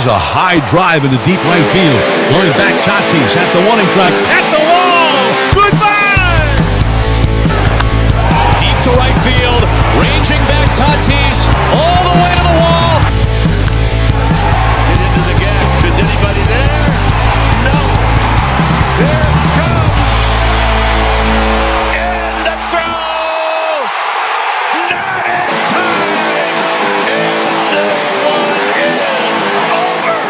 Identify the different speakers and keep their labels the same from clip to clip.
Speaker 1: Here's a high drive into deep right field. Going back, Tatis at the warning track, at the wall. Goodbye!
Speaker 2: Deep to right field, ranging back Tatis, all the way to the wall.
Speaker 3: Get into the gap. Is anybody there? No. There it comes. And the throw. Not in time. And this one is over.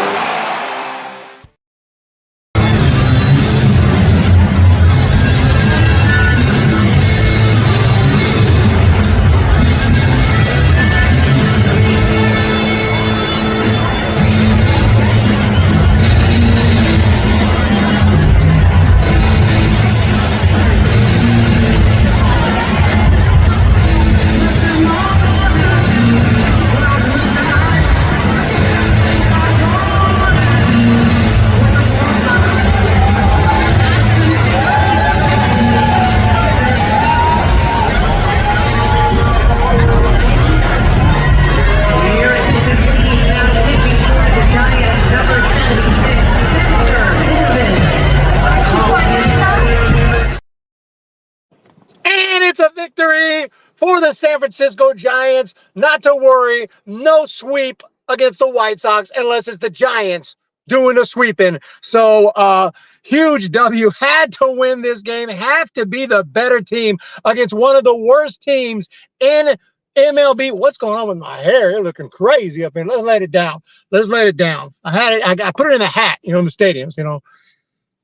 Speaker 4: And it's a victory for the San Francisco Giants. Not to worry, no sweep against the White Sox unless it's the Giants doing the sweeping. So huge W. Had to win this game, have to be the better team against one of the worst teams in MLB. What's going on with my hair? It's looking crazy up here. Let's let it down. Let's let it down. I put it in the hat, in the stadiums,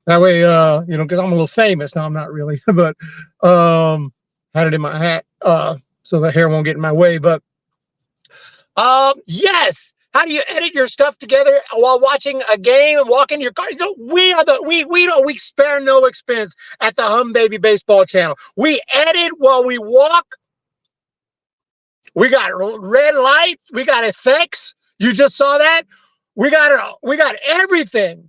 Speaker 4: That way, because I'm a little famous now. I'm not really, but had it in my hat so the hair won't get in my way. But yes, how do you edit your stuff together while watching a game and walk in your car? We spare no expense at the Humm Baby Baseball channel. We edit while we walk. We got red light. We got effects. You just saw that. We got everything.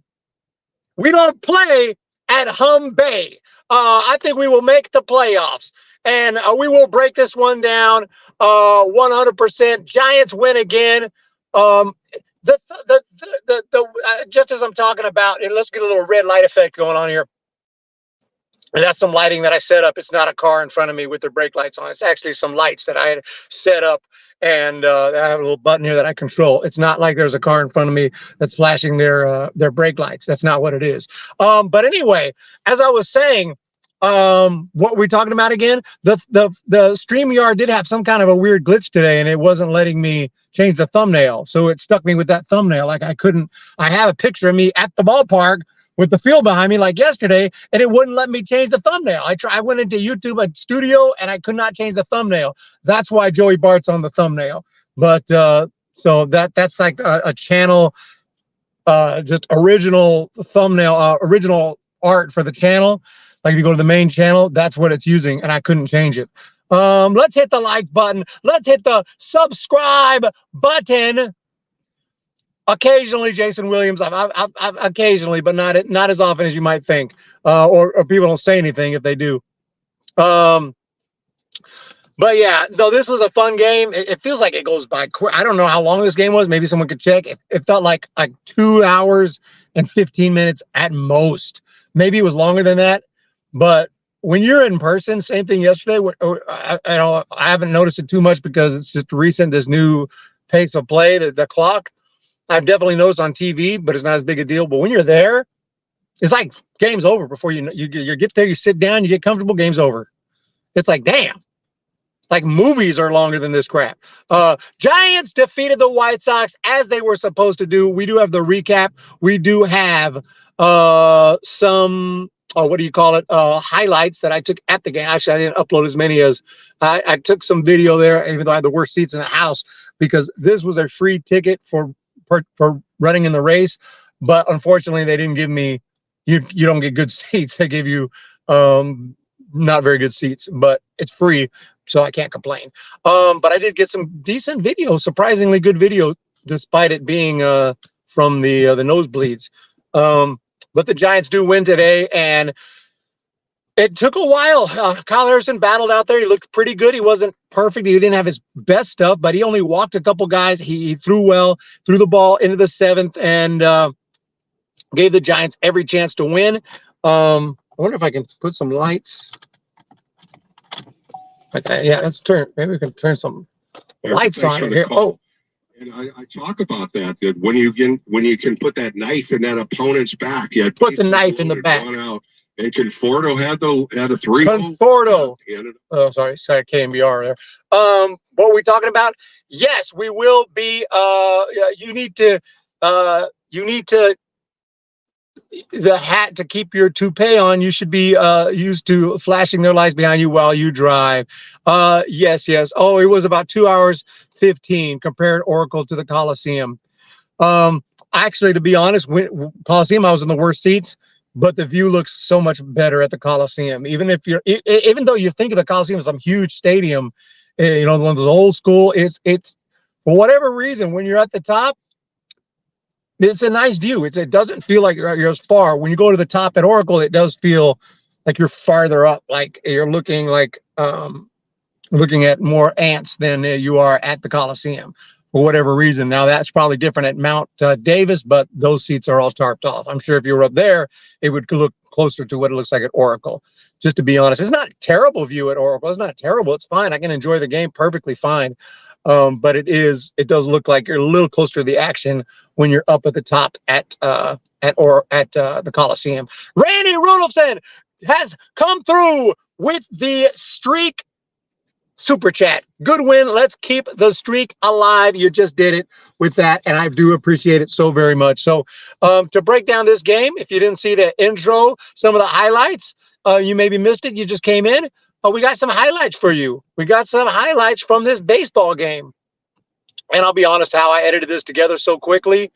Speaker 4: We don't play at Humm Bay. I think we will make the playoffs, and we will break this one down 100%. Giants win again. Just as I'm talking about, and let's get a little red light effect going on here. And that's some lighting that I set up. It's not a car in front of me with their brake lights on. It's actually some lights that I had set up. And I have a little button here that I control. It's not like there's a car in front of me that's flashing their brake lights. That's not what it is. But anyway, as I was saying, what we're talking about again, the StreamYard did have some kind of a weird glitch today, and it wasn't letting me change the thumbnail. So it stuck me with that thumbnail. Like I have a picture of me at the ballpark with the field behind me like yesterday, and it wouldn't let me change the thumbnail. I went into YouTube Studio, and I could not change the thumbnail. That's why Joey Bart's on the thumbnail. But so that's like a channel, just original thumbnail, original art for the channel. Like if you go to the main channel, that's what it's using, and I couldn't change it. Let's hit the like button. Let's hit the subscribe button. Occasionally, Jason Williams. I've occasionally, but not as often as you might think. Or people don't say anything if they do. But yeah, though this was a fun game. It feels like it goes by quick. I don't know how long this game was. Maybe someone could check. It felt like 2 hours and 15 minutes at most. Maybe it was longer than that. But when you're in person, same thing yesterday. I haven't noticed it too much because it's just recent. This new pace of play, the clock. I've definitely noticed on TV, but it's not as big a deal. But when you're there, it's like game's over before you get there. You sit down, you get comfortable. Game's over. It's like damn. Like movies are longer than this crap. Giants defeated the White Sox as they were supposed to do. We do have the recap. We do have some what do you call it? Highlights that I took at the game. Actually, I didn't upload as many as I took some video there, even though I had the worst seats in the house because this was a free ticket for running in the race. But unfortunately, they didn't give me. You don't get good seats. They give you not very good seats, but it's free, so I can't complain. But I did get some decent video, surprisingly good video, despite it being from the nosebleeds. But the Giants do win today, and It took a while. Kyle Harrison battled out there. He looked pretty good. He wasn't perfect. He didn't have his best stuff, but he only walked a couple guys. He threw well, threw the ball into the seventh, and gave the Giants every chance to win. I wonder if I can put some lights. Okay, yeah, let's turn. Maybe we can turn some lights on here. Oh.
Speaker 5: And I talk about that when you can put that knife in that opponent's back, you
Speaker 4: put the knife in the back.
Speaker 5: And Conforto had a three.
Speaker 4: Conforto. Oh, sorry, KMBR there. What are we talking about? Yes, we will be. You need to. The hat to keep your toupee on. You should be used to flashing their lights behind you while you drive. Yes. Oh, it was about 2 hours 15 compared Oracle to the Coliseum. Actually, to be honest, Coliseum I was in the worst seats. But the view looks so much better at the Coliseum. Even though you think of the Coliseum as some huge stadium, one of those old school, it's for whatever reason, when you're at the top, it's a nice view. It doesn't feel like you're as far. When you go to the top at Oracle, it does feel like you're farther up, like you're looking at more ants than you are at the Coliseum. For whatever reason. Now, that's probably different at Mount Davis, but those seats are all tarped off. I'm sure if you were up there, it would look closer to what it looks like at Oracle. Just to be honest, it's not a terrible view at Oracle. It's not terrible. It's fine. I can enjoy the game perfectly fine. But it does look like you're a little closer to the action when you're up at the top at the Coliseum. Randy Rudolphson has come through with the streak super chat. Good win. Let's keep the streak alive. You just did it with that, and I do appreciate it so very much. So to break down this game, if you didn't see the intro, some of the highlights, you maybe missed it. You just came in. We got some highlights for you. We got some highlights from this baseball game. And I'll be honest, how I edited this together so quickly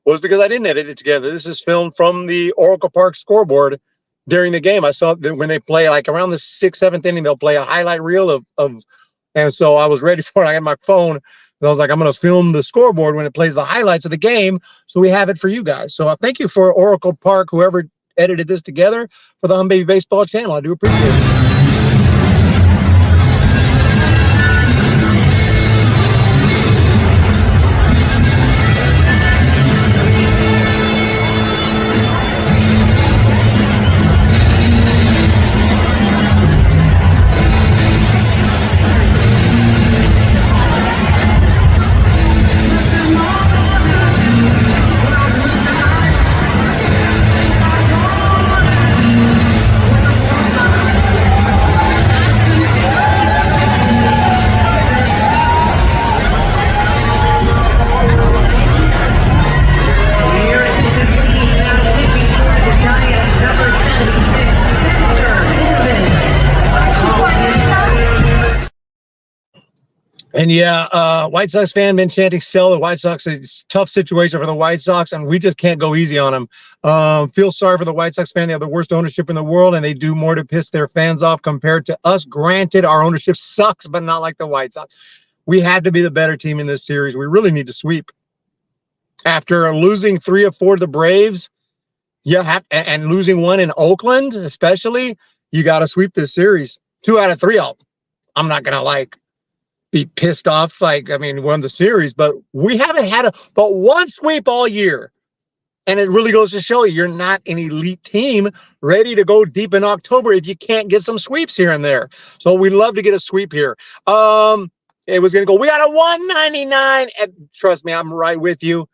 Speaker 4: was because I didn't edit it together. This is filmed from the Oracle Park scoreboard during the game. I saw that when they play like around the 6th, 7th inning, they'll play a highlight reel of and so I was ready for it. I had my phone. I was like, I'm going to film the scoreboard when it plays the highlights of the game. So we have it for you guys. So thank you for Oracle Park, whoever edited this together for the Humm Baby Baseball channel. I do appreciate it. And yeah, White Sox fan been chanting sell the White Sox. It's a tough situation for the White Sox, and we just can't go easy on them. Feel sorry for the White Sox fan. They have the worst ownership in the world, and they do more to piss their fans off compared to us. Granted, our ownership sucks, but not like the White Sox. We had to be the better team in this series. We really need to sweep. After losing 3 of 4 to the Braves, and losing 1 in Oakland, especially, you got to sweep this series. 2 out of 3, I'm not going to be pissed off, won the series, but we haven't had but one sweep all year. And it really goes to show you're not an elite team ready to go deep in October if you can't get some sweeps here and there. So we'd love to get a sweep here. It was going to go, we got a 199. And trust me, I'm right with you.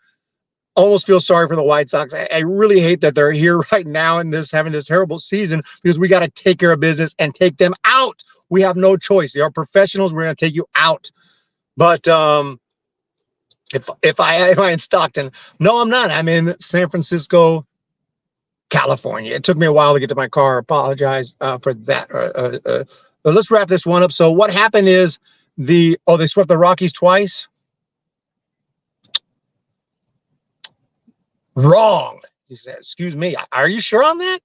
Speaker 4: Almost feel sorry for the White Sox. I really hate that they're here right now and having this terrible season, because we got to take care of business and take them out. We have no choice. They are professionals. We're going to take you out. But if I in Stockton, no, I'm not. I'm in San Francisco, California. It took me a while to get to my car. Apologize for that. But let's wrap this one up. So what happened is they swept the Rockies twice. Wrong. He said, excuse me. Are you sure on that?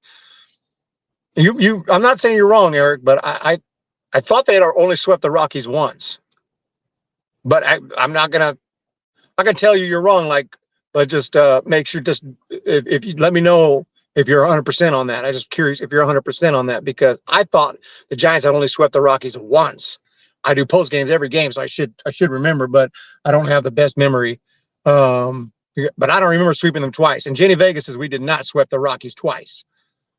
Speaker 4: I'm not saying you're wrong, Eric, but I thought they had only swept the Rockies once. But I'm not gonna tell you you're wrong. But just make sure. Just if you let me know if you're 100% on that. I'm just curious if you're 100% on that, because I thought the Giants had only swept the Rockies once. I do post games every game, so I should remember, but I don't have the best memory. But I don't remember sweeping them twice. And Jenny Vegas says we did not sweep the Rockies twice.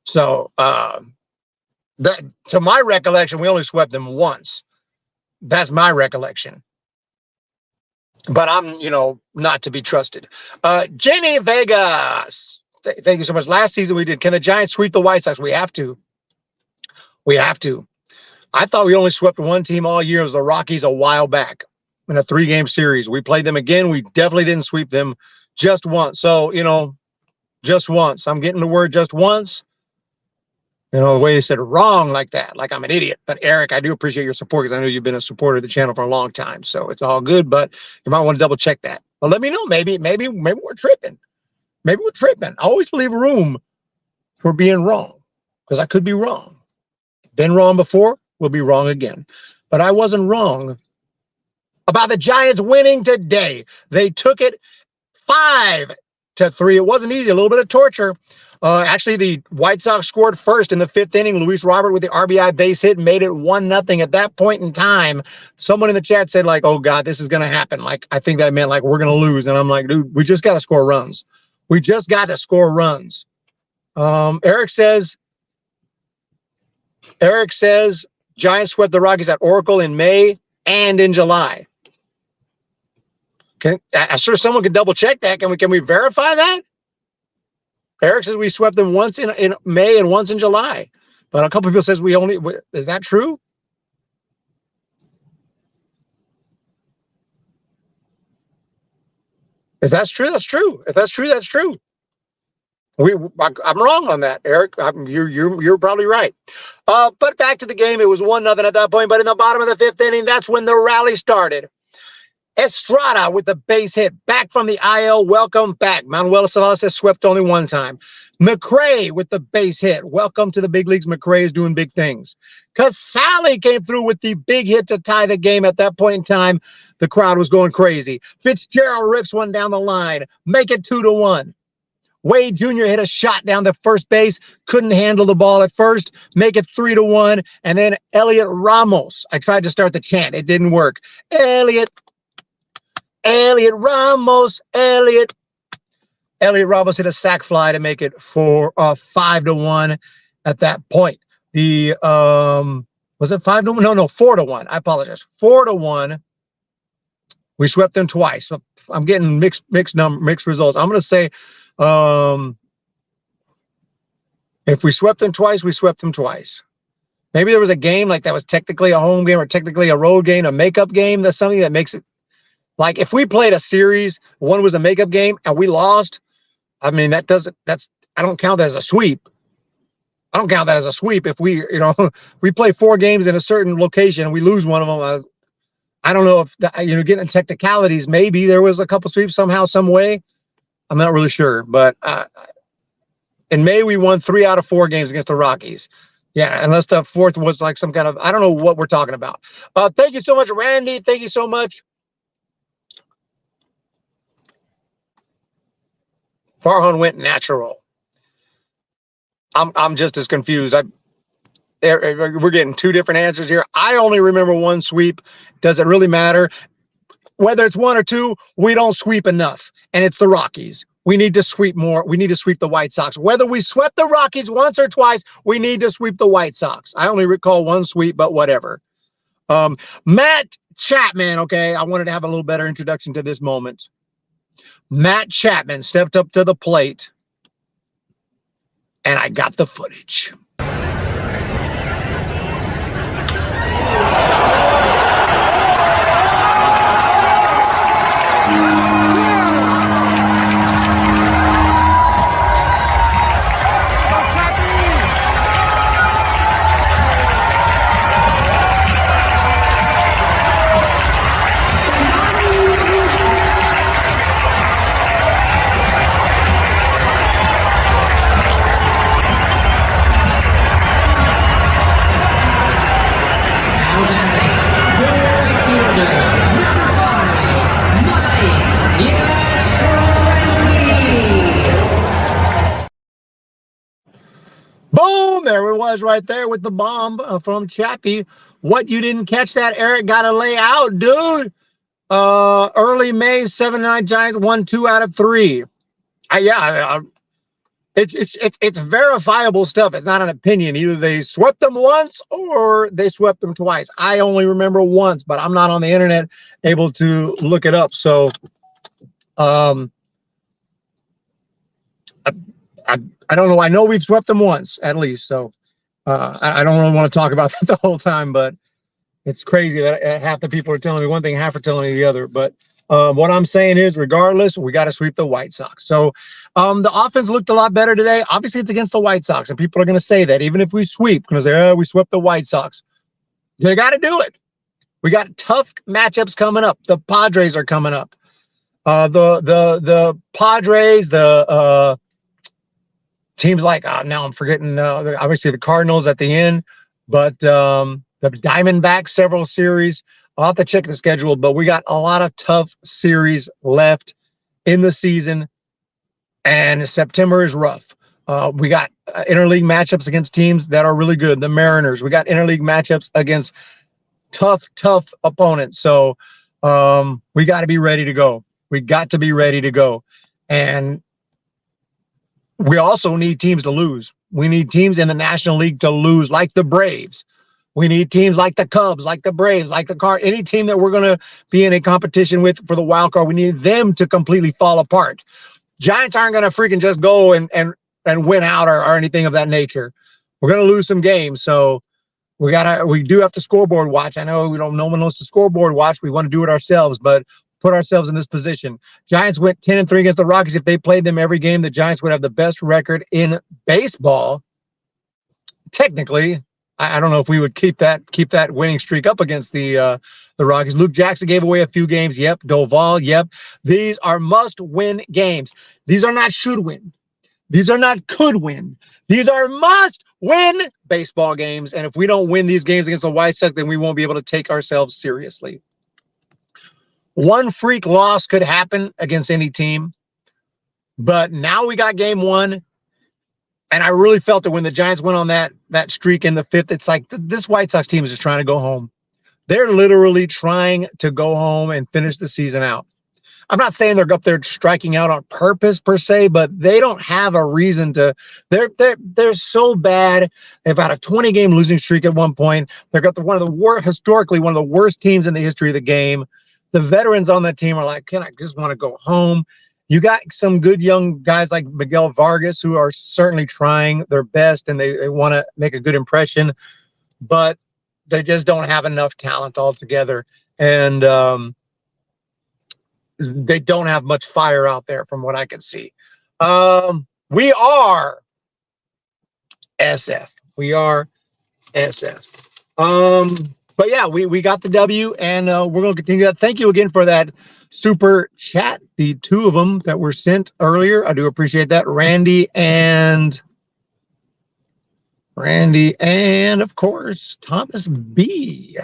Speaker 4: So that, to my recollection, we only swept them once. That's my recollection. But I'm, not to be trusted. Jenny Vegas. Thank you so much. Last season we did. Can the Giants sweep the White Sox? We have to. We have to. I thought we only swept one team all year. It was the Rockies a while back in a 3-game series. We played them again. We definitely didn't sweep them just once. So, just once. I'm getting the word just once. The way you said wrong like that, like I'm an idiot. But Eric, I do appreciate your support, because I know you've been a supporter of the channel for a long time. So it's all good, but you might want to double check that. But let me know. Maybe we're tripping. Maybe we're tripping. I always leave room for being wrong, because I could be wrong. Been wrong before, will be wrong again. But I wasn't wrong about the Giants winning today. They took it 5-3. It wasn't easy. A little bit of torture. Actually, the White Sox scored first in the 5th inning. Luis Robert with the RBI base hit made it 1-0. At that point in time, someone in the chat said, like, oh, God, this is going to happen. Like, I think that meant, like, we're going to lose. And I'm like, dude, we just got to score runs. We just got to score runs. Eric says, Giants swept the Rockies at Oracle in May and in July. I'm sure someone can double check that. Can we verify that? Eric says we swept them once in May and once in July. But a couple of people says is that true? If that's true, that's true. If that's true, that's true. I'm wrong on that, Eric. You're probably right. But back to the game, it was 1-0 at that point. But in the bottom of the 5th inning, that's when the rally started. Estrada with the base hit, back from the IL. Welcome back. Manuel Salas has swept only one time. McRae with the base hit. Welcome to the big leagues. McRae is doing big things. Casale came through with the big hit to tie the game. At that point in time, the crowd was going crazy. Fitzgerald rips one down the line. Make it 2-1. Wade Jr. hit a shot down the first base. Couldn't handle the ball at first. Make it 3-1. And then Elliot Ramos. I tried to start the chant. It didn't work. Elliot Ramos. Elliot Ramos hit a sac fly to make it 5-1 at that point. The was it 5-1? No, 4-1. I apologize. 4-1. We swept them twice. I'm getting mixed results. I'm going to say if we swept them twice, we swept them twice. Maybe there was a game like that was technically a home game or technically a road game, a makeup game. That's something that makes it like if we played a series, one was a makeup game and we lost. I mean, I don't count that as a sweep. I don't count that as a sweep. If we, we play 4 games in a certain location and we lose one of them, I don't know if, getting technicalities, maybe there was a couple sweeps somehow, some way. I'm not really sure. But in May, we won 3 out of 4 games against the Rockies. Yeah, unless the 4th was like some kind of, I don't know what we're talking about. Thank you so much, Randy. Thank you so much. Farhan went natural. I'm just as confused. We're getting 2 different answers here. I only remember 1 sweep. Does it really matter? Whether it's 1 or 2, we don't sweep enough. And it's the Rockies. We need to sweep more. We need to sweep the White Sox. Whether we swept the Rockies once or twice, we need to sweep the White Sox. I only recall 1 sweep, but whatever. Matt Chapman. Okay, I wanted to have a little better introduction to this moment. Matt Chapman stepped up to the plate, and I got the footage. Boom! There it was right there with the bomb from Chappie. What, you didn't catch that? Eric got to lay out, dude. Early May, 7-9 Giants won 2 out of 3. It's verifiable stuff. It's not an opinion. Either they swept them once or they swept them twice. I only remember once, but I'm not on the internet able to look it up. So, I don't know. I know we've swept them once at least. So, I don't really want to talk about that the whole time, but it's crazy that half the people are telling me one thing, half are telling me the other. But what I'm saying is, regardless, we got to sweep the White Sox. So the offense looked a lot better today. Obviously, it's against the White Sox, and people are going to say that even if we sweep, because we swept the White Sox. You got to do it. We got tough matchups coming up. The Padres are coming up. The Padres, the teams like now I'm forgetting. Obviously, the Cardinals at the end, but the Diamondbacks, several series. I'll have to check the schedule, but we got a lot of tough series left in the season, and September is rough. We got interleague matchups against teams that are really good. The Mariners. We got interleague matchups against tough opponents. So we got to be ready to go. We got to be ready to go. And we also need teams to lose. We need teams in the National League to lose, like the Braves. We need teams like the Cubs, like the Braves, like the Cardinals. Any team that we're going to be in a competition with for the wild card, we need them to completely fall apart. Giants aren't going to freaking just go and win out or anything of that nature. We're going to lose some games. So we do have to scoreboard watch. I know no one wants to scoreboard watch. We want to do it ourselves, but put ourselves in this position. Giants went 10-3 against the Rockies. If they played them every game, the Giants would have the best record in baseball. Technically, I don't know if we would keep that winning streak up against the Rockies. Luke Jackson gave away a few games. Yep. Doval. Yep. These are must-win games. These are not should win. These are not could win. These are must-win baseball games. And if we don't win these games against the White Sox, then we won't be able to take ourselves seriously. One freak loss could happen against any team, but now we got game one. And I really felt that when the Giants went on that streak in the fifth, it's like this White Sox team is just trying to go home. They're literally trying to go home and finish the season out. I'm not saying they're up there striking out on purpose per se, but they don't have a reason to. They're so bad. They've had a 20-game losing streak at one point. They've got historically one of the worst teams in the history of the game. The veterans on that team are like, I just want to go home. You got some good young guys like Miguel Vargas who are certainly trying their best and they want to make a good impression, but they just don't have enough talent altogether. And they don't have much fire out there from what I can see. We are SF. We are SF. But yeah, we got the W, and we're going to continue that. Thank you again for that super chat. The two of them that were sent earlier, I do appreciate that. Randy and of course Thomas B.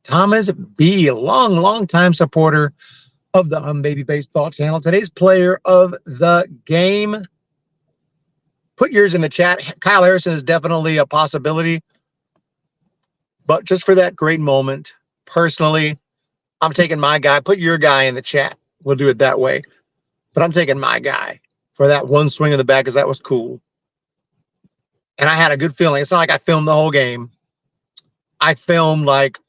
Speaker 4: Thomas B. Long time supporter of the Humm Baby Baseball channel. Today's player of the game. Put yours in the chat. Kyle Harrison is definitely a possibility. But just for that great moment, personally, I'm taking my guy. Put your guy in the chat. We'll do it that way. But I'm taking my guy for that one swing in the bat because that was cool. And I had a good feeling. It's not like I filmed the whole game. I filmed like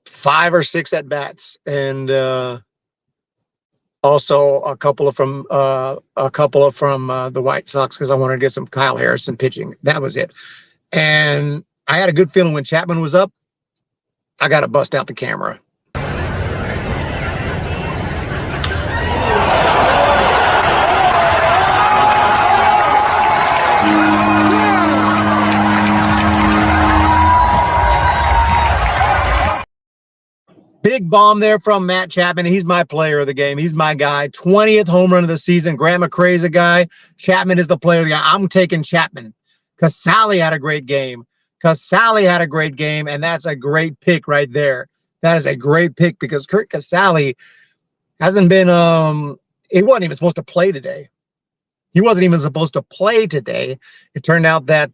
Speaker 4: 5 or 6 at-bats. And also a couple from the White Sox because I wanted to get some Kyle Harrison pitching. That was it. And I had a good feeling when Chapman was up. I got to bust out the camera. Big bomb there from Matt Chapman. He's my player of the game. He's my guy. 20th home run of the season. Grant McCrae's a guy. Chapman is the player of the guy. I'm taking Chapman. Casale had a great game. And that's a great pick right there. That is a great pick because Kurt Casale hasn't been he wasn't even supposed to play today. He wasn't even supposed to play today. It turned out that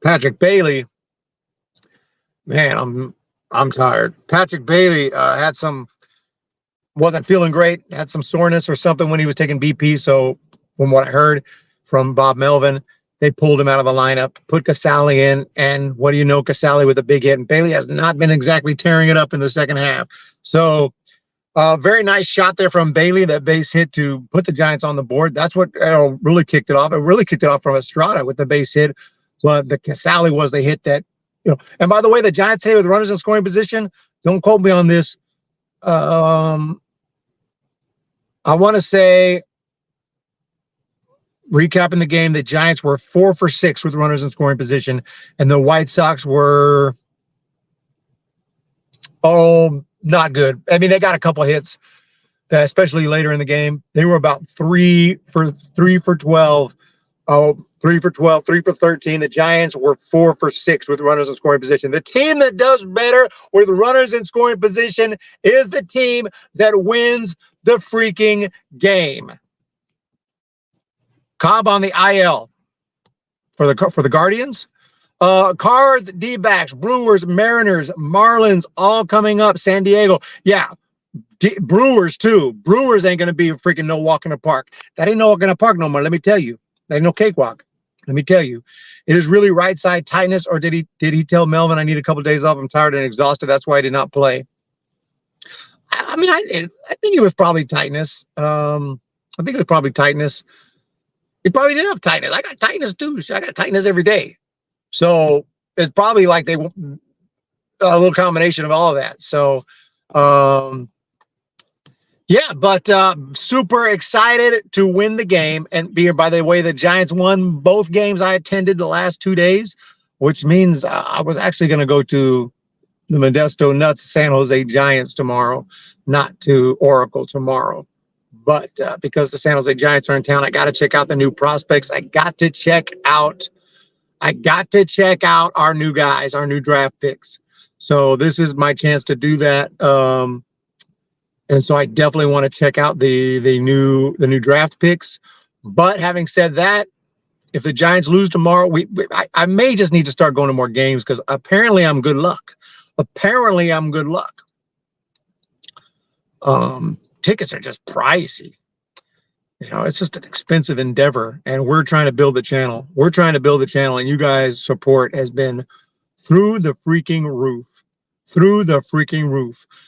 Speaker 4: Patrick Bailey, man, I'm tired. Patrick Bailey wasn't feeling great, had some soreness or something when he was taking BP. So from what I heard from Bob Melvin, they pulled him out of the lineup, put Casale in, and what do you know, Casale with a big hit, and Bailey has not been exactly tearing it up in the second half. So very nice shot there from Bailey, that base hit to put the Giants on the board. That's what really kicked it off. It really kicked it off from Estrada with the base hit. But the Casale was the hit that, and by the way, the Giants today with runners in scoring position, don't quote me on this. I want to say, recapping the game, the Giants were 4 for 6 with runners in scoring position, and the White Sox were, not good. I mean, they got a couple hits, especially later in the game. They were about 3 for 12. 3 for 12, 3 for 13. The Giants were 4 for 6 with runners in scoring position. The team that does better with runners in scoring position is the team that wins the freaking game. Cobb on the IL for the Guardians. Cards, D-backs, Brewers, Mariners, Marlins, all coming up. San Diego, yeah. Brewers too. Brewers ain't gonna be a freaking no walk in the park. That ain't no walk in the park no more. Let me tell you, that ain't no cakewalk. Let me tell you, it is really right side tightness. Or did he tell Melvin, I need a couple days off, I'm tired and exhausted, that's why I did not play? I mean, I think it was probably tightness. I think it was probably tightness. He probably did have tightness. I got tightness too. I got tightness every day. So it's probably like a little combination of all of that. So, yeah, but super excited to win the game. And by the way, the Giants won both games I attended the last 2 days, which means I was actually going to go to the Modesto Nuts San Jose Giants tomorrow, not to Oracle tomorrow. But because the San Jose Giants are in town, I got to check out the new prospects. I got to check out our new guys, our new draft picks. So this is my chance to do that. And so I definitely want to check out the new draft picks. But having said that, if the Giants lose tomorrow, I may just need to start going to more games, because apparently I'm good luck. Tickets are just pricey. It's just an expensive endeavor, and we're trying to build the channel. And you guys' support has been through the freaking roof.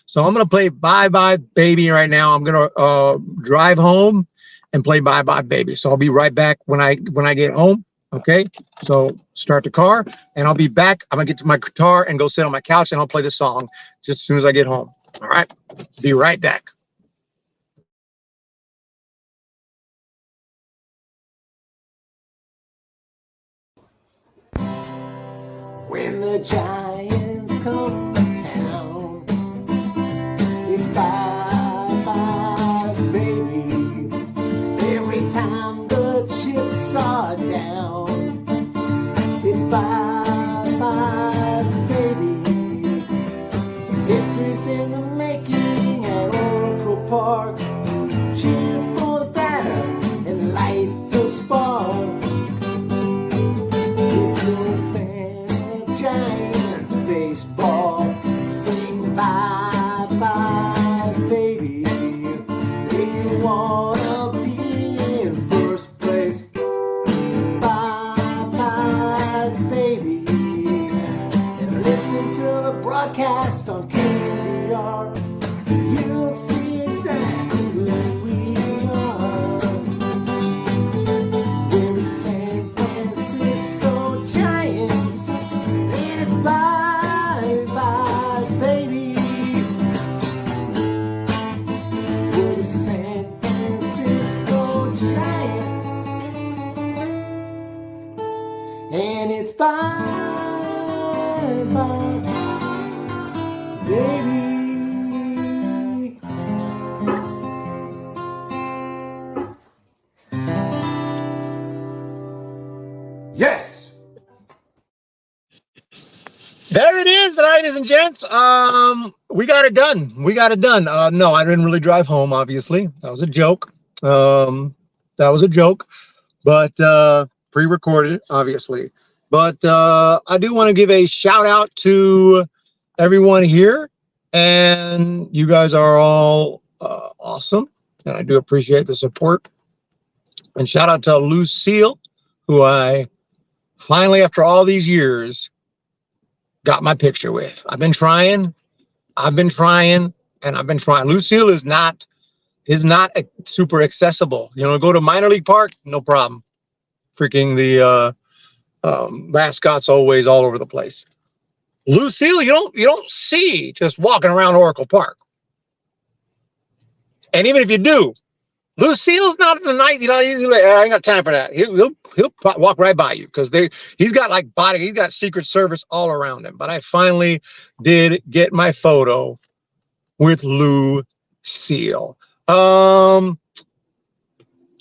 Speaker 4: So I'm going to play Bye Bye Baby right now. I'm going to drive home and play Bye Bye Baby. So I'll be right back when I get home. Okay. So start the car and I'll be back. I'm going to get to my guitar and go sit on my couch, and I'll play the song just as soon as I get home. All right. Be right back.
Speaker 6: When the Giants come to town, it's bye bye baby. Every time the chips are down, it's bye bye baby. History's in the making at Oracle Park. Cheer for the batter and light the spark. Giants baseball, sing bye bye baby. If you wanna be in first place, bye bye baby. And listen to the broadcast on KVR. You'll see exactly who we are. We're the San Francisco Giants. Bye bye baby. We're the San Francisco Giants, and it's bye bye baby. Yes.
Speaker 4: There it is, ladies and gents. We got it done. We got it done. No, I didn't really drive home, obviously. That was a joke. That was a joke, but pre-recorded, obviously. But I do want to give a shout out to everyone here, and you guys are all awesome, and I do appreciate the support. And shout out to Lucille, who I finally, after all these years, got my picture with. I've been trying, and I've been trying. Lucille is not super accessible. You know, go to minor league park, no problem. Freaking the mascots always all over the place. Lucille, you don't see just walking around Oracle Park. And even if you do, Lucille's not in the night. You know, he's like, I ain't got time for that. He'll walk right by you because he's got like he's got Secret Service all around him. But I finally did get my photo with Lucille. I'm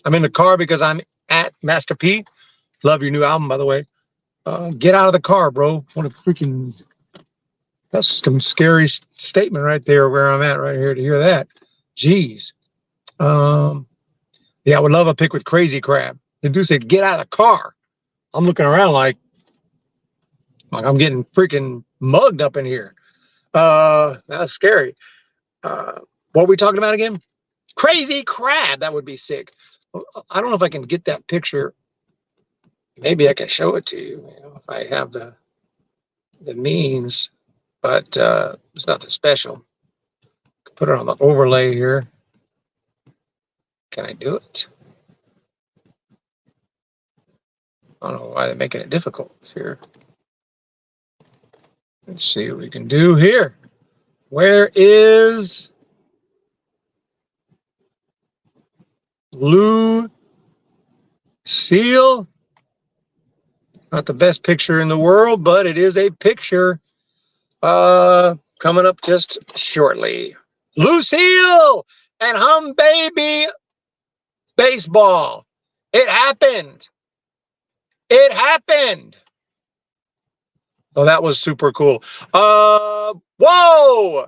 Speaker 4: in the car because I'm at Master P. Love your new album, by the way. Get out of the car, bro. What a freaking, that's some scary statement right there where I'm at right here to hear that. Jeez. Yeah, I would love a pic with Crazy Crab. The dude said, get out of the car. I'm looking around like I'm getting freaking mugged up in here. That's scary. What are we talking about again? Crazy Crab. That would be sick. I don't know if I can get that picture. Maybe I can show it to you, if I have the means, but it's nothing special. Put it on the overlay here. Can I do it? I don't know why they're making it difficult here. Let's see what we can do here. Where is Lucille? Not the best picture in the world, but it is a picture coming up just shortly. Lucille and Humm Baby Baseball. It happened. It happened. Oh, that was super cool. Whoa!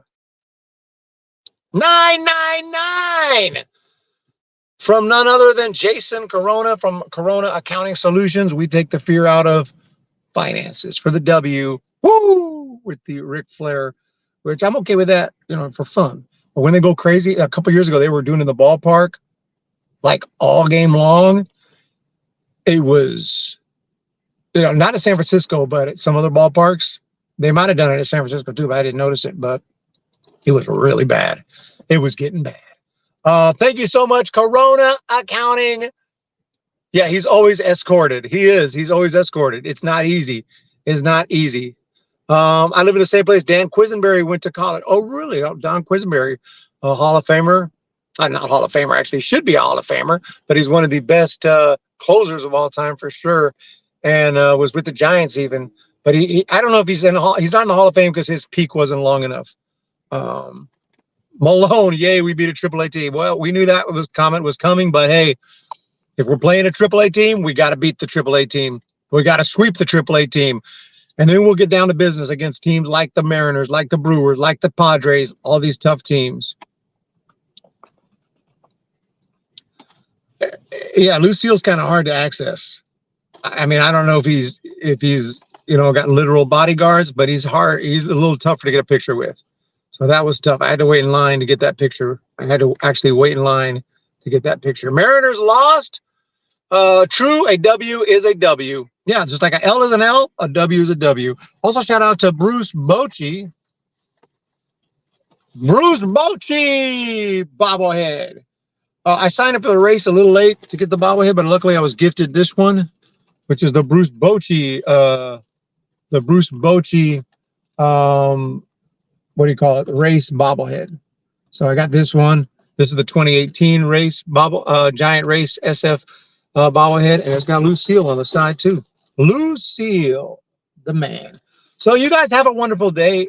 Speaker 4: 999 from none other than Jason Corona from Corona Accounting Solutions. We take the fear out of finances for the W. Woo! With the Ric Flair, which I'm okay with that, for fun. But when they go crazy, a couple years ago, they were doing in the ballpark, like all game long. It was, not at San Francisco, but at some other ballparks. They might have done it at San Francisco too, but I didn't notice it. But it was really bad. It was getting bad. Thank you so much, Corona Accounting. Yeah, he's always escorted. He is. He's always escorted. It's not easy. It's not easy. I live in the same place Dan Quisenberry went to college. Oh, really? Oh, Don Quisenberry, a Hall of Famer. Not Hall of Famer, actually. Should be a Hall of Famer, but he's one of the best closers of all time for sure, and was with the Giants even. But I don't know if he's in the Hall. He's not in the Hall of Fame because his peak wasn't long enough. Malone, yay, we beat a AAA team. Well, we knew that comment was coming, but hey, if we're playing a AAA team, we got to beat the AAA team. We got to sweep the AAA team. And then we'll get down to business against teams like the Mariners, like the Brewers, like the Padres, all these tough teams. Yeah, Lucille's kind of hard to access. I mean, I don't know if he's got literal bodyguards, but he's hard. He's a little tougher to get a picture with. So that was tough. I had to wait in line to get that picture. I had to actually wait in line to get that picture. Mariners lost. True, a W is a W. Yeah, just like an L is an L, a W is a W. Also, shout out to Bruce Bochy. Bruce Bochy bobblehead. I signed up for the race a little late to get the bobblehead, but luckily I was gifted this one, which is the Bruce Bochy. What do you call it? The race bobblehead. So I got this one. This is the 2018 race Giant Race SF bobblehead, and it's got Lucille on the side too. Lucille, the man. So you guys have a wonderful day.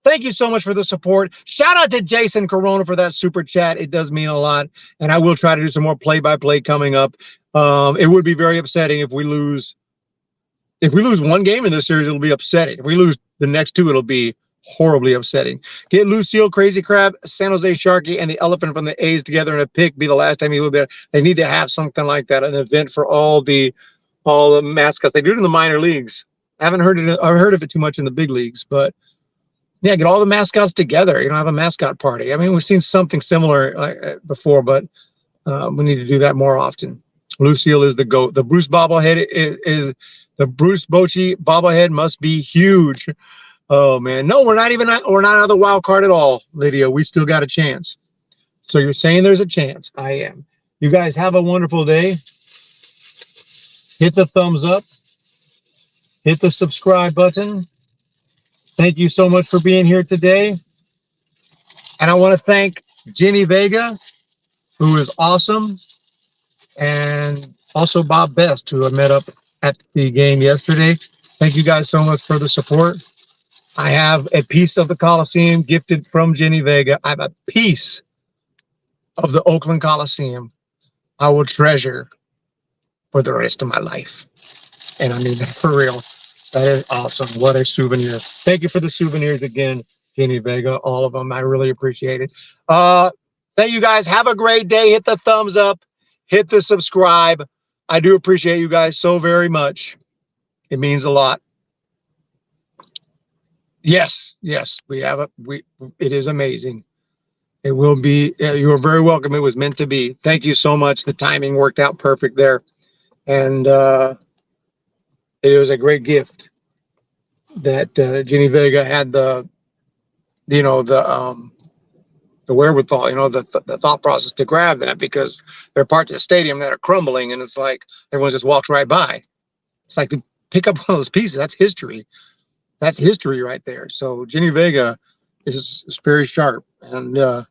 Speaker 4: Thank you so much for the support. Shout out to Jason Corona for that super chat. It does mean a lot, and I will try to do some more play-by-play coming up. It would be very upsetting if we lose. If we lose one game in this series, it'll be upsetting. If we lose the next two, it'll be horribly upsetting. Get Lucille, Crazy Crab, San Jose Sharky, and the Elephant from the A's together in a pick. Be the last time he will be there. They need to have something like that, an event for all the mascots. They do it in the minor leagues. I haven't heard it. I've heard of it too much in the big leagues, but yeah, get all the mascots together. You know, have a mascot party. I mean, we've seen something similar before, but we need to do that more often. Lucille is the GOAT. The Bruce bobblehead is the Bruce Bochy bobblehead must be huge. Oh man, no, we're not out of the wild card at all, Lydia. We still got a chance. So you're saying there's a chance? I am. You guys have a wonderful day. Hit the thumbs up. Hit the subscribe button. Thank you so much for being here today. And I want to thank Jenny Vega, who is awesome, and also Bob Best, who I met up at the game yesterday. Thank you guys so much for the support. I have a piece of the Coliseum gifted from Jenny Vega. I have a piece of the Oakland Coliseum I will treasure for the rest of my life. And I mean that for real. That is awesome. What a souvenir. Thank you for the souvenirs again, Jenny Vega, all of them. I really appreciate it. Thank you guys. Have a great day. Hit the thumbs up. Hit the subscribe. I do appreciate you guys so very much. It means a lot. Yes, we have it is amazing. It will be, you are very welcome. It was meant to be. Thank you so much. The timing worked out perfect there. And it was a great gift that Jenny Vega had the wherewithal, the thought process to grab that, because there are parts of the stadium that are crumbling and it's like everyone just walks right by. It's like to pick up one of those pieces. That's history. That's history right there. So Jenny Vega is very sharp, and I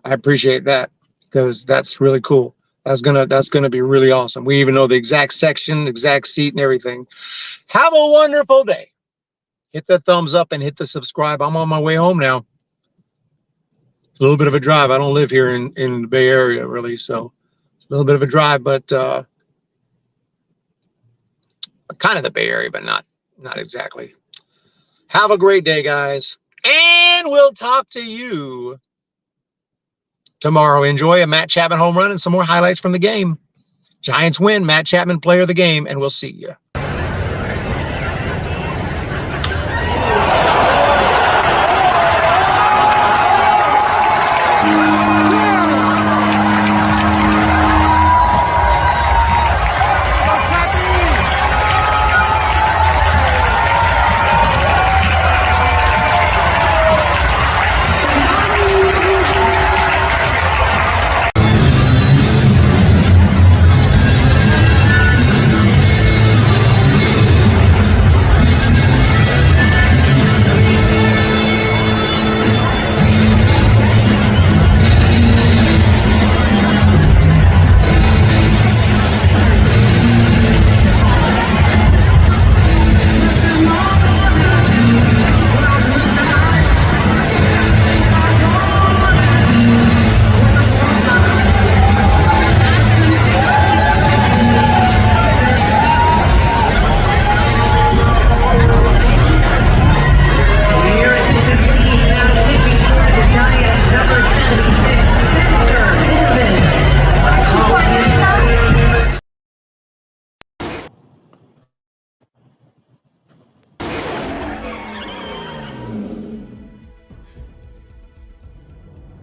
Speaker 4: appreciate that, because that's really cool. That's gonna be really awesome. We even know the exact section, exact seat, and everything. Have a wonderful day. Hit the thumbs up and hit the subscribe. I'm on my way home now. It's a little bit of a drive. I don't live here in the Bay Area really, so it's a little bit of a drive, but kind of the Bay Area, but not exactly. Have a great day, guys, and we'll talk to you tomorrow. Enjoy a Matt Chapman home run and some more highlights from the game. Giants win. Matt Chapman, player of the game, and we'll see you.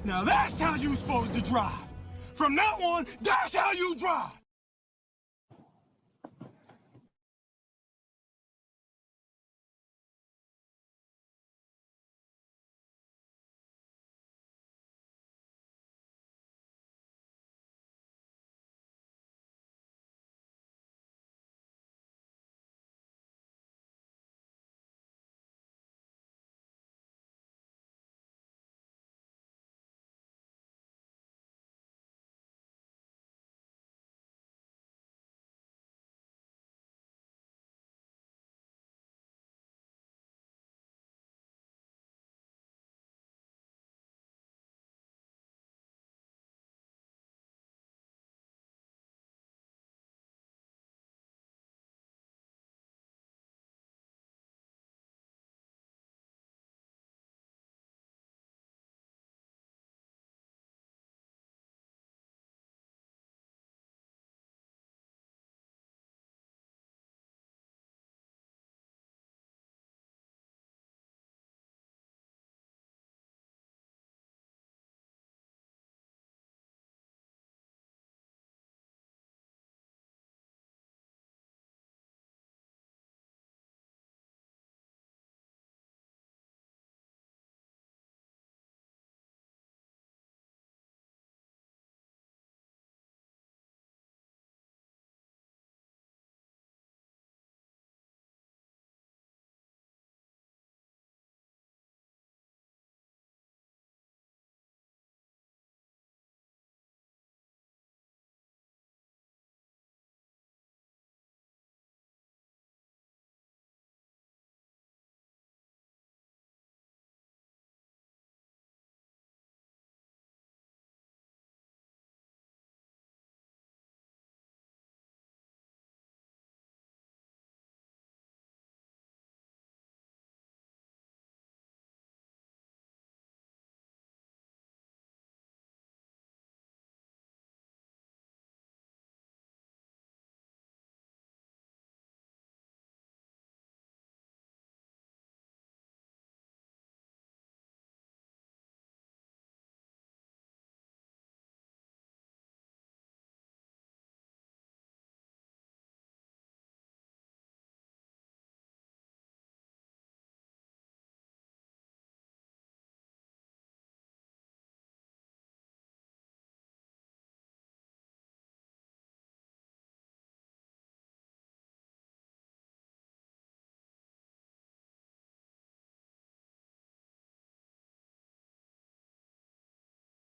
Speaker 7: Now that's how you supposed to drive. From now on, that's how you drive.